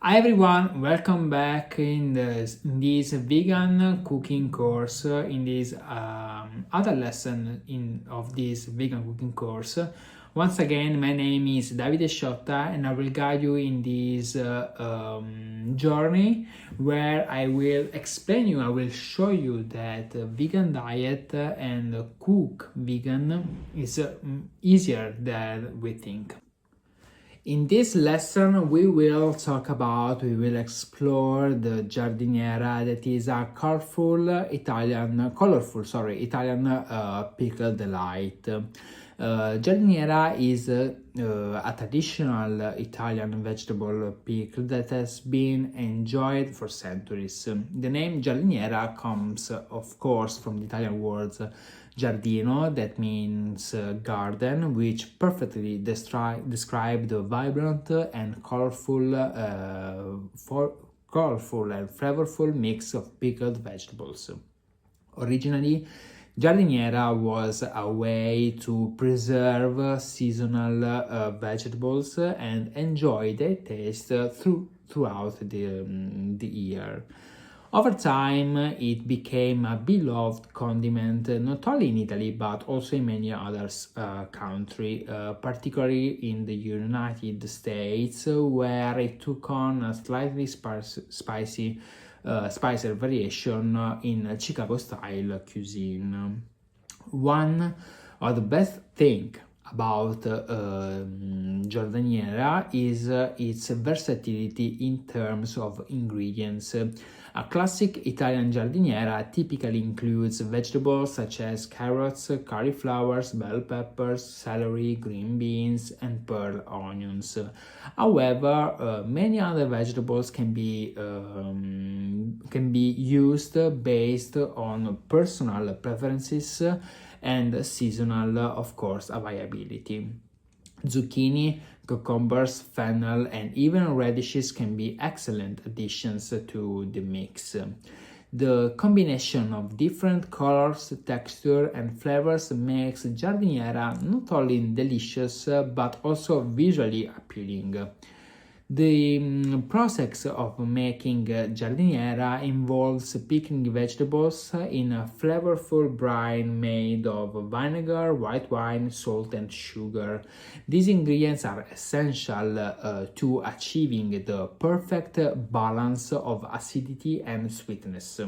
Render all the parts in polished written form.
Hi everyone, welcome back in this vegan cooking course. In this other lesson of this vegan cooking course. Once again, my name is Davide Sciotta, and I will guide you in this journey where I will explain you, I will show you that vegan diet and cook vegan is easier than we think. In this lesson, we will explore the giardiniera, that is a colorful Italian pickle delight. Giardiniera is a traditional Italian vegetable pickle that has been enjoyed for centuries. The name giardiniera comes, of course, from the Italian words giardino, that means garden, which perfectly describe the vibrant and colorful and flavorful mix of pickled vegetables. Originally, giardiniera was a way to preserve seasonal vegetables and enjoy their taste throughout the year. Over time, it became a beloved condiment not only in Italy but also in many other countries, particularly in the United States, where it took on a slightly spicier variation in Chicago-style cuisine. One of the best things about giardiniera is its versatility in terms of ingredients. A classic Italian giardiniera typically includes vegetables such as carrots, cauliflowers, bell peppers, celery, green beans, and pearl onions. However, many other vegetables can be used based on personal preferences and seasonal, of course, availability. Zucchini, cucumbers, fennel, and even radishes can be excellent additions to the mix. The combination of different colors, texture, and flavors makes giardiniera not only delicious but also visually appealing. The process of making giardiniera involves picking vegetables in a flavorful brine made of vinegar, white wine, salt, and sugar. These ingredients are essential to achieving the perfect balance of acidity and sweetness.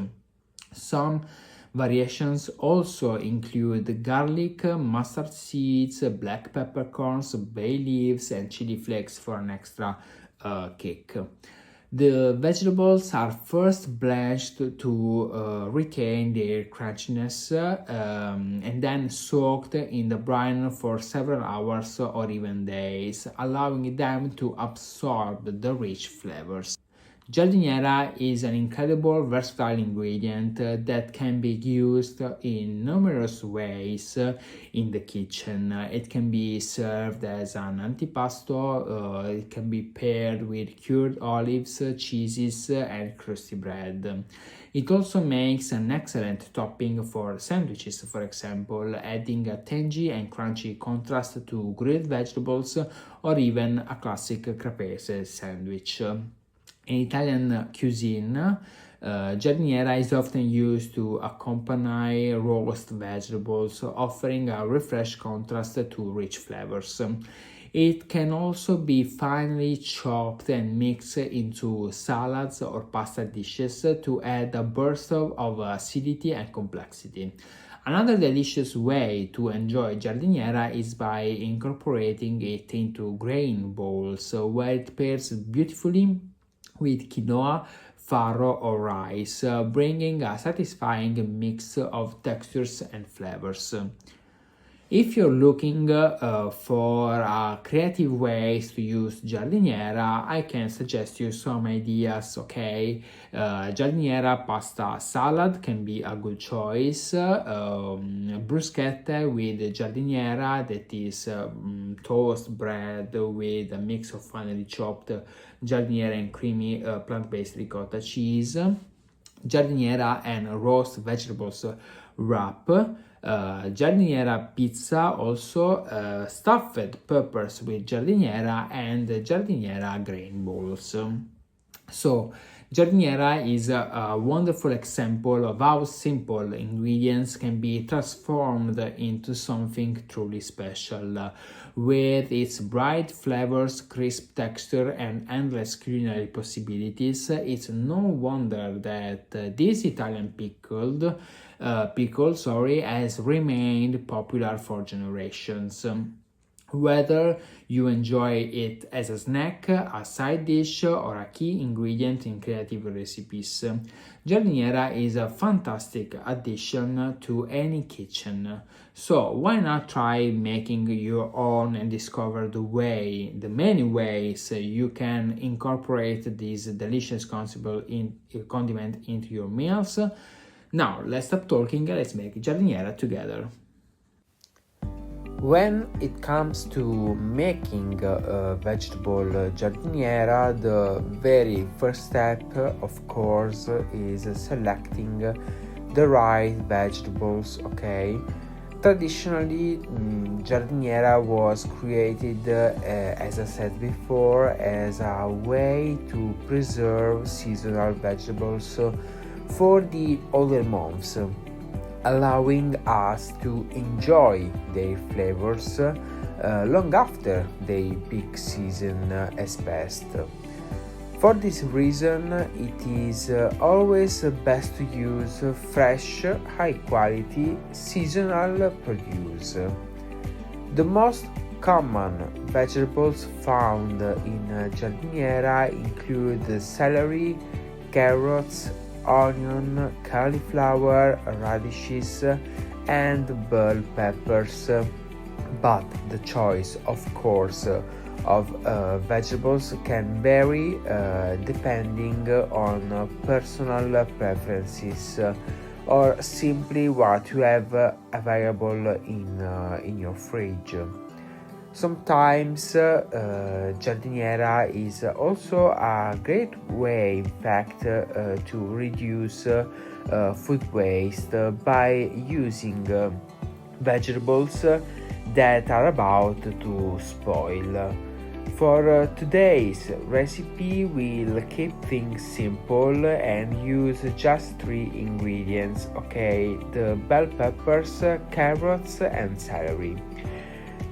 Some variations also include garlic, mustard seeds, black peppercorns, bay leaves, and chili flakes for an extra kick. The vegetables are first blanched to retain their crunchiness and then soaked in the brine for several hours or even days, allowing them to absorb the rich flavors. Giardiniera is an incredible versatile ingredient that can be used in numerous ways in the kitchen. It can be served as an antipasto, it can be paired with cured olives, cheeses, and crusty bread. It also makes an excellent topping for sandwiches, for example, adding a tangy and crunchy contrast to grilled vegetables or even a classic caprese sandwich. In Italian cuisine, giardiniera is often used to accompany roast vegetables, offering a refreshed contrast to rich flavors. It can also be finely chopped and mixed into salads or pasta dishes to add a burst of acidity and complexity. Another delicious way to enjoy giardiniera is by incorporating it into grain bowls, where it pairs beautifully with quinoa, farro, or rice, bringing a satisfying mix of textures and flavors. If you're looking for creative ways to use giardiniera, I can suggest you some ideas. Giardiniera pasta salad can be a good choice. Bruschetta with giardiniera, that is toast bread with a mix of finely chopped giardiniera and creamy plant-based ricotta cheese. Giardiniera and roast vegetables wrap. Giardiniera pizza, also stuffed peppers with giardiniera, and giardiniera grain balls. So, giardiniera is a wonderful example of how simple ingredients can be transformed into something truly special. With its bright flavors, crisp texture, and endless culinary possibilities, it's no wonder that this Italian pickle has remained popular for generations. Whether you enjoy it as a snack, a side dish, or a key ingredient in creative recipes, giardiniera is a fantastic addition to any kitchen. So why not try making your own and discover the many ways you can incorporate this delicious condiment into your meals? Now let's stop talking, let's make giardiniera together. When it comes to making a vegetable giardiniera, the very first step, of course, is selecting the right vegetables, okay? Traditionally, giardiniera was created, as I said before, as a way to preserve seasonal vegetables for the other months, allowing us to enjoy their flavors long after the peak season has passed. For this reason, it is always best to use fresh, high quality, seasonal produce. The most common vegetables found in giardiniera include celery, carrots, onion, cauliflower, radishes, and bell peppers. But the choice, of course, of vegetables can vary depending on personal preferences or simply what you have available in your fridge. Sometimes giardiniera is also a great way, in fact, to reduce food waste by using vegetables that are about to spoil. For today's recipe, we'll keep things simple and use just 3 ingredients, okay? The bell peppers, carrots, and celery.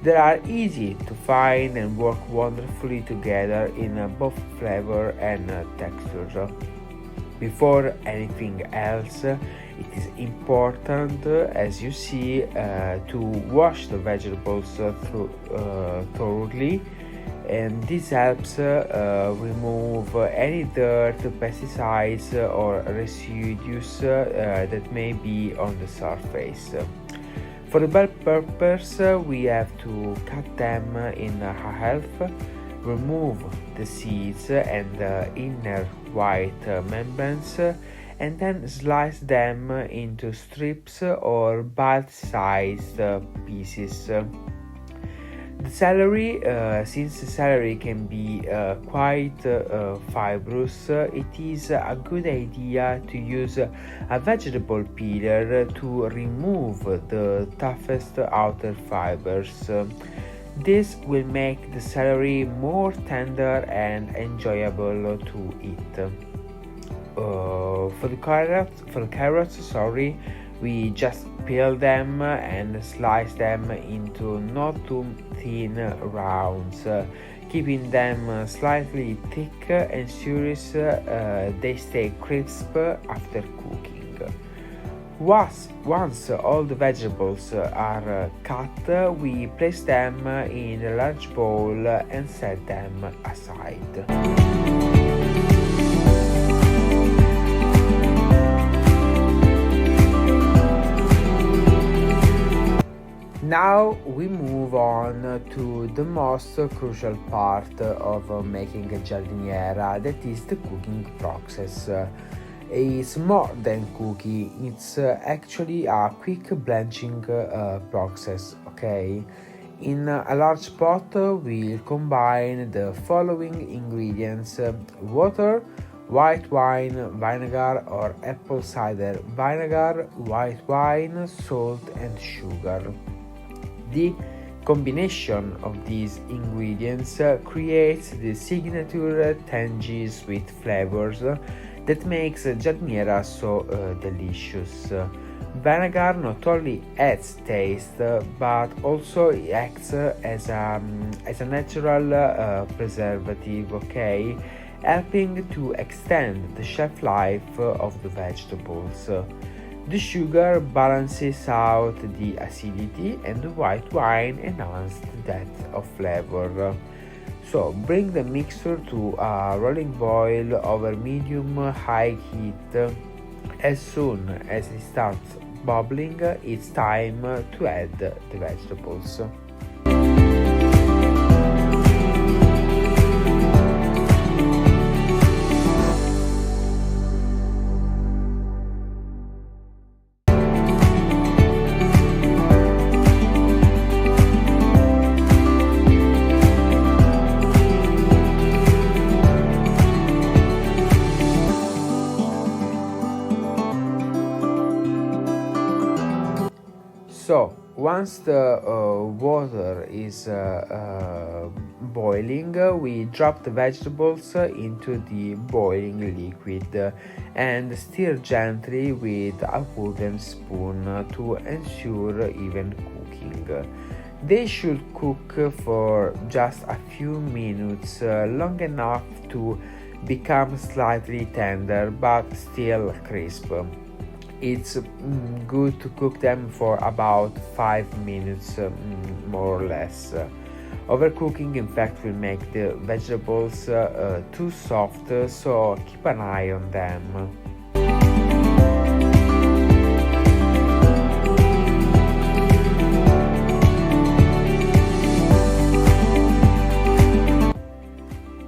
They are easy to find and work wonderfully together in both flavor and texture. Before anything else, it is important, as you see, to wash the vegetables thoroughly, and this helps remove any dirt, pesticides, or residues that may be on the surface. For the bell peppers, we have to cut them in half, remove the seeds and the inner white membranes, and then slice them into strips or bite-sized pieces. The celery, since the celery can be quite fibrous, it is a good idea to use a vegetable peeler to remove the toughest outer fibers. This will make the celery more tender and enjoyable to eat. For the carrots, we just peel them and slice them into not too thin rounds, keeping them slightly thick, ensures they stay crisp after cooking. Once all the vegetables are cut, we place them in a large bowl and set them aside. Now we move on to the most crucial part of making a giardiniera, that is the cooking process. It's more than cooking, it's actually a quick blanching process, okay? In a large pot, we'll combine the following ingredients: water, white wine vinegar or apple cider vinegar, white wine, salt, and sugar. The Combination of these ingredients creates the signature tangy sweet flavors that makes giardiniera so delicious. Vinegar not only adds taste but also acts as a natural preservative, okay, helping to extend the shelf life of the vegetables. The sugar balances out the acidity and the white wine enhances the depth of flavor. So bring the mixture to a rolling boil over medium-high heat. As soon as it starts bubbling, it's time to add the vegetables. So once the water is boiling, we drop the vegetables into the boiling liquid and stir gently with a wooden spoon to ensure even cooking. They should cook for just a few minutes, long enough to become slightly tender but still crisp. It's good to cook them for about 5 minutes, more or less. Overcooking, in fact, will make the vegetables too soft, so keep an eye on them.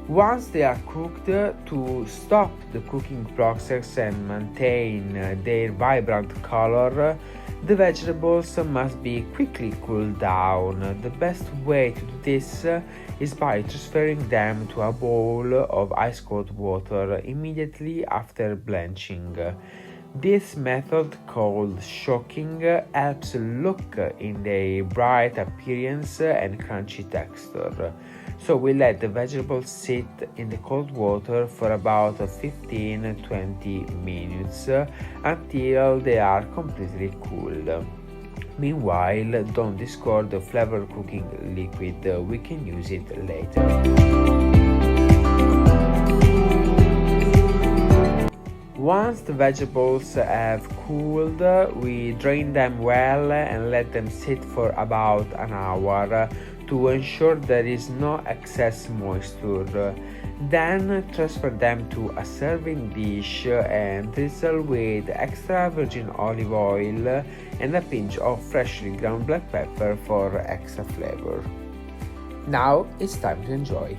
Once they are cooked, to stop the cooking process and maintain their vibrant color, the vegetables must be quickly cooled down. The best way to do this is by transferring them to a bowl of ice cold water immediately after blanching. This method, called shocking, helps lock in their bright appearance and crunchy texture. So we let the vegetables sit in the cold water for about 15-20 minutes until they are completely cooled. Meanwhile, don't discard the flavor cooking liquid, we can use it later. Once the vegetables have cooled, we drain them well and let them sit for about an hour to ensure there is no excess moisture. Then transfer them to a serving dish and drizzle with extra virgin olive oil and a pinch of freshly ground black pepper for extra flavor. Now it's time to enjoy.